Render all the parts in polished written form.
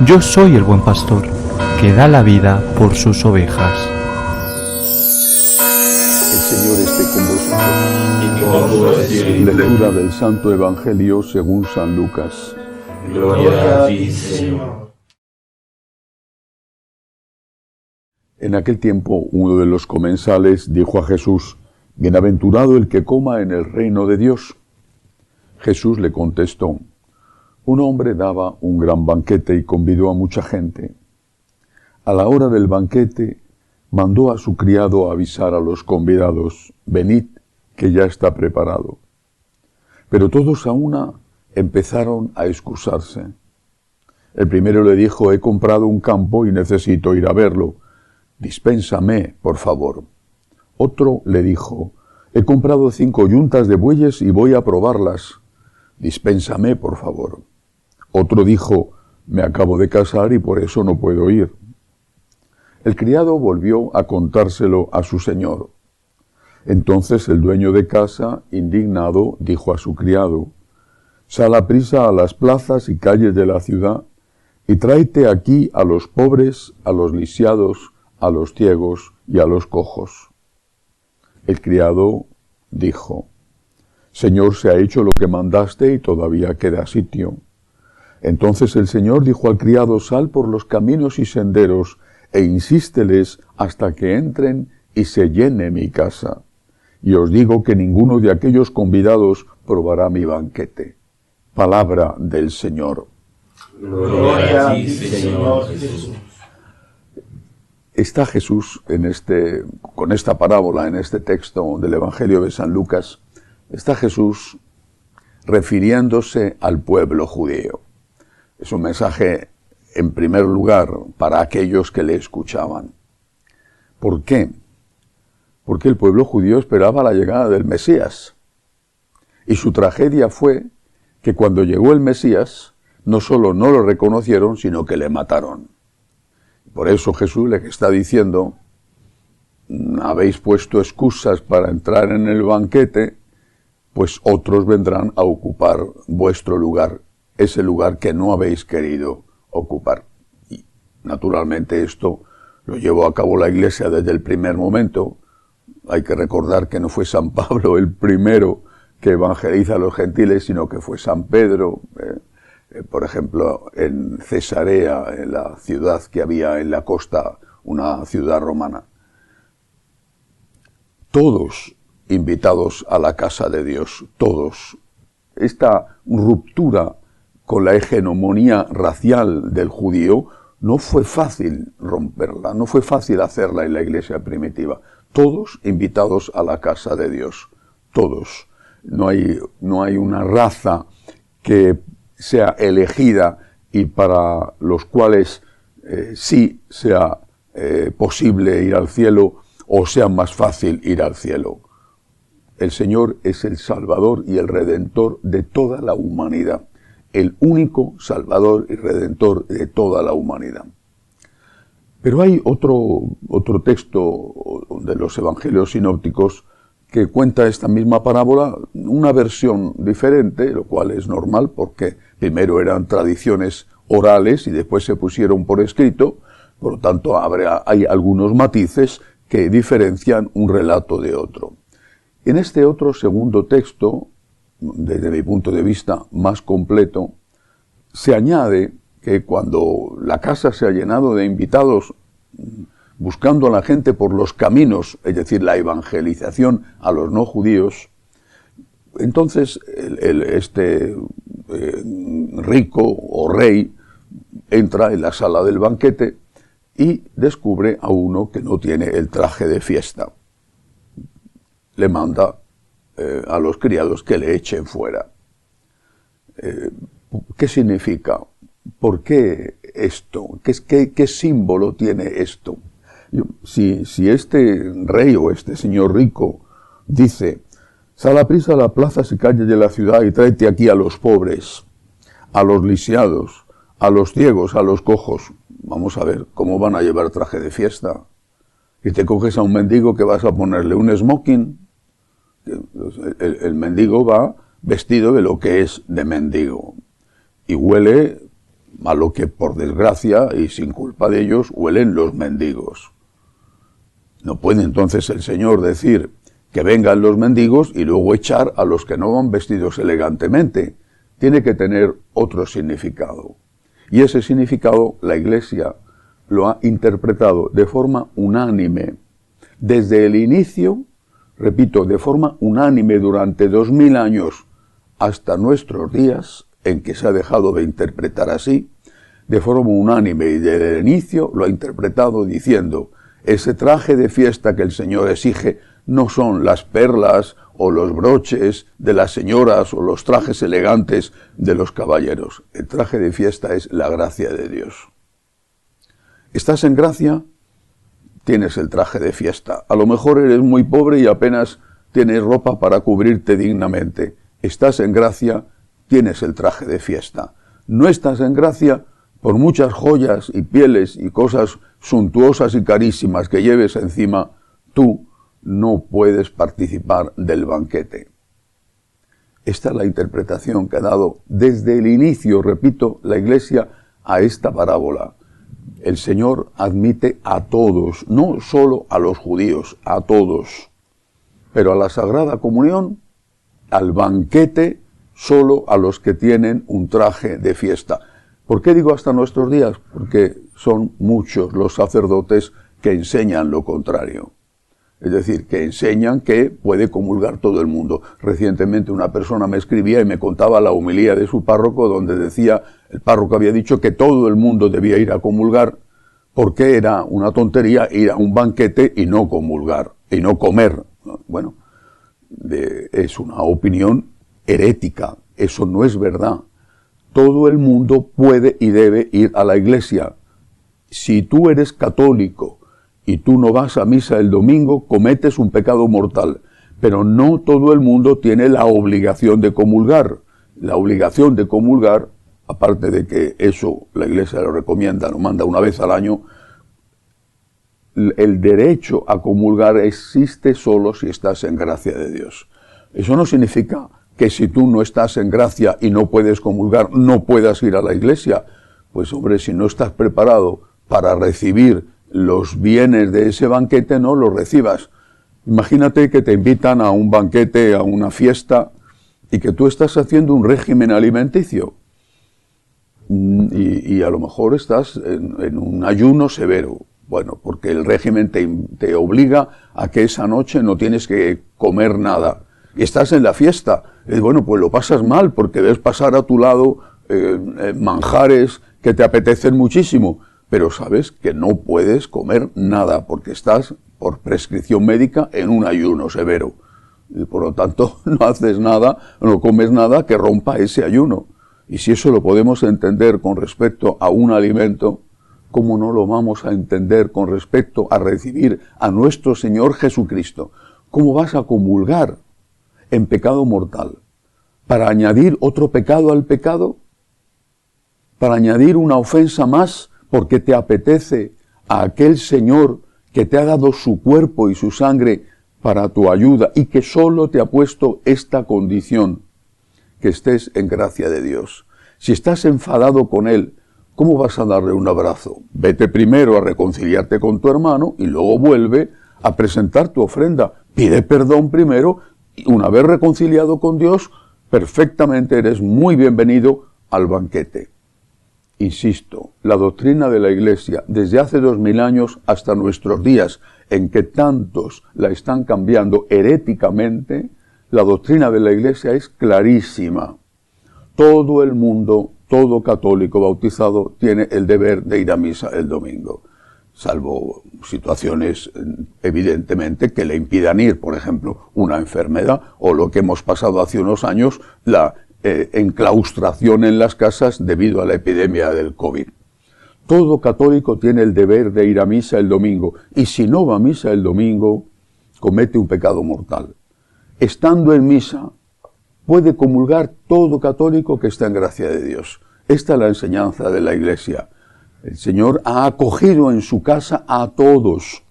Yo soy el buen pastor, que da la vida por sus ovejas. El Señor esté con vosotros. Lectura del Santo Evangelio según San Lucas. Gloria a ti, Señor. En aquel tiempo, uno de los comensales dijo a Jesús: «Bienaventurado el que coma en el reino de Dios». Jesús le contestó: «Un hombre daba un gran banquete y convidó a mucha gente. A la hora del banquete, mandó a su criado a avisar a los convidados: «Venid, que ya está preparado». Pero todos a una empezaron a excusarse. El primero le dijo: «He comprado un campo y necesito ir a verlo. Dispénsame, por favor». Otro le dijo: «He comprado 5 yuntas de bueyes y voy a probarlas. Dispénsame, por favor». Otro dijo: «Me acabo de casar y por eso no puedo ir». El criado volvió a contárselo a su señor. Entonces el dueño de casa, indignado, dijo a su criado: «Sal aprisa a las plazas y calles de la ciudad y tráete aquí a los pobres, a los lisiados, a los ciegos y a los cojos». El criado dijo: «Señor, se ha hecho lo que mandaste y todavía queda sitio». Entonces el Señor dijo al criado: «Sal por los caminos y senderos e insísteles hasta que entren y se llene mi casa. Y os digo que ninguno de aquellos convidados probará mi banquete». Palabra del Señor. Gloria a ti, Señor Jesús. Está Jesús con esta parábola, en este texto del Evangelio de San Lucas, está Jesús refiriéndose al pueblo judío. Es un mensaje, en primer lugar, para aquellos que le escuchaban. ¿Por qué? Porque el pueblo judío esperaba la llegada del Mesías. Y su tragedia fue que cuando llegó el Mesías, no solo no lo reconocieron, sino que le mataron. Por eso Jesús les está diciendo: habéis puesto excusas para entrar en el banquete, pues otros vendrán a ocupar vuestro lugar, ese lugar que no habéis querido ocupar. Y naturalmente esto lo llevó a cabo la Iglesia desde el primer momento. Hay que recordar que no fue San Pablo el primero que evangeliza a los gentiles, sino que fue San Pedro, por ejemplo, en Cesarea, en la ciudad que había en la costa, una ciudad romana. Todos invitados a la casa de Dios, todos. Esta ruptura con la hegemonía racial del judío no fue fácil romperla, no fue fácil hacerla en la iglesia primitiva. Todos invitados a la casa de Dios, todos. No hay una raza que sea elegida y para los cuales sí sea posible ir al cielo o sea más fácil ir al cielo. El Señor es el Salvador y el Redentor de toda la humanidad, el único Salvador y Redentor de toda la humanidad. Pero hay otro texto de los Evangelios sinópticos que cuenta esta misma parábola, una versión diferente, lo cual es normal porque primero eran tradiciones orales y después se pusieron por escrito, por lo tanto hay algunos matices que diferencian un relato de otro. En este otro segundo texto, desde mi punto de vista más completo, se añade que cuando la casa se ha llenado de invitados buscando a la gente por los caminos, es decir, la evangelización a los no judíos, entonces este rico o rey entra en la sala del banquete y descubre a uno que no tiene el traje de fiesta. Le manda a los criados que le echen fuera. ¿Qué significa? ¿Por qué esto? ¿Qué símbolo tiene esto? Si este rey o este señor rico dice: sal aprisa a las plazas y calles de la ciudad y tráete aquí a los pobres, a los lisiados, a los ciegos, a los cojos, vamos a ver, ¿cómo van a llevar traje de fiesta? Y te coges a un mendigo que vas a ponerle un smoking. El mendigo va vestido de lo que es de mendigo y huele a lo que por desgracia y sin culpa de ellos huelen los mendigos. No puede entonces el Señor decir que vengan los mendigos y luego echar a los que no van vestidos elegantemente. Tiene que tener otro significado. Y ese significado la Iglesia lo ha interpretado de forma unánime. Desde el inicio, repito, de forma unánime durante 2000 años hasta nuestros días, en que se ha dejado de interpretar así, de forma unánime y desde el inicio lo ha interpretado diciendo: ese traje de fiesta que el Señor exige no son las perlas o los broches de las señoras o los trajes elegantes de los caballeros. El traje de fiesta es la gracia de Dios. ¿Estás en gracia? Tienes el traje de fiesta. A lo mejor eres muy pobre y apenas tienes ropa para cubrirte dignamente. Estás en gracia, tienes el traje de fiesta. No estás en gracia, por muchas joyas y pieles y cosas suntuosas y carísimas que lleves encima, tú no puedes participar del banquete. Esta es la interpretación que ha dado desde el inicio, repito, la Iglesia a esta parábola. El Señor admite a todos, no solo a los judíos, a todos. Pero a la Sagrada Comunión, al banquete, solo a los que tienen un traje de fiesta. ¿Por qué digo hasta nuestros días? Porque son muchos los sacerdotes que enseñan lo contrario. Es decir, que enseñan que puede comulgar todo el mundo. Recientemente una persona me escribía y me contaba la homilía de su párroco, donde decía, el párroco había dicho que todo el mundo debía ir a comulgar, porque era una tontería ir a un banquete y no comulgar, y no comer. Bueno, es una opinión herética, eso no es verdad. Todo el mundo puede y debe ir a la iglesia. Si tú eres católico y tú no vas a misa el domingo, cometes un pecado mortal. Pero no todo el mundo tiene la obligación de comulgar. La obligación de comulgar, aparte de que eso la Iglesia lo recomienda, lo manda una vez al año, el derecho a comulgar existe solo si estás en gracia de Dios. Eso no significa que si tú no estás en gracia y no puedes comulgar, no puedas ir a la iglesia. Pues hombre, si no estás preparado para recibir los bienes de ese banquete, no los recibas. Imagínate que te invitan a un banquete, a una fiesta, y que tú estás haciendo un régimen alimenticio. Y a lo mejor estás en un ayuno severo. Bueno, porque el régimen te obliga a que esa noche no tienes que comer nada. Y estás en la fiesta. Bueno, pues lo pasas mal porque ves pasar a tu lado manjares que te apetecen muchísimo. Pero sabes que no puedes comer nada porque estás, por prescripción médica, en un ayuno severo. Y por lo tanto, no haces nada, no comes nada que rompa ese ayuno. Y si eso lo podemos entender con respecto a un alimento, ¿cómo no lo vamos a entender con respecto a recibir a nuestro Señor Jesucristo? ¿Cómo vas a comulgar en pecado mortal? ¿Para añadir otro pecado al pecado? ¿Para añadir una ofensa más porque te apetece a aquel Señor que te ha dado su cuerpo y su sangre para tu ayuda y que solo te ha puesto esta condición, que estés en gracia de Dios? Si estás enfadado con Él, ¿cómo vas a darle un abrazo? Vete primero a reconciliarte con tu hermano y luego vuelve a presentar tu ofrenda. Pide perdón primero y una vez reconciliado con Dios, perfectamente eres muy bienvenido al banquete. Insisto, la doctrina de la Iglesia, desde hace 2000 años hasta nuestros días, en que tantos la están cambiando heréticamente, la doctrina de la Iglesia es clarísima. Todo el mundo, todo católico bautizado, tiene el deber de ir a misa el domingo, salvo situaciones, evidentemente, que le impidan ir, por ejemplo, una enfermedad, o lo que hemos pasado hace unos años, la enclaustración en las casas debido a la epidemia del COVID. Todo católico tiene el deber de ir a misa el domingo, y si no va a misa el domingo, comete un pecado mortal. Estando en misa, puede comulgar todo católico que está en gracia de Dios. Esta es la enseñanza de la Iglesia. El Señor ha acogido en su casa a todos,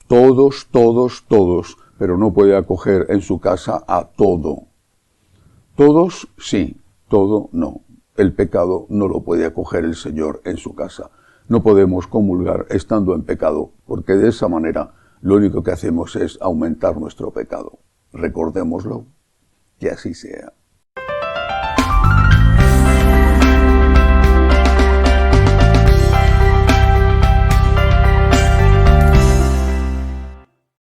pero no puede acoger en su casa a todo. Todos sí, todo no. el pecado no lo puede acoger el Señor en su casa. No podemos comulgar estando en pecado, porque de esa manera lo único que hacemos es aumentar nuestro pecado. Recordémoslo, que así sea.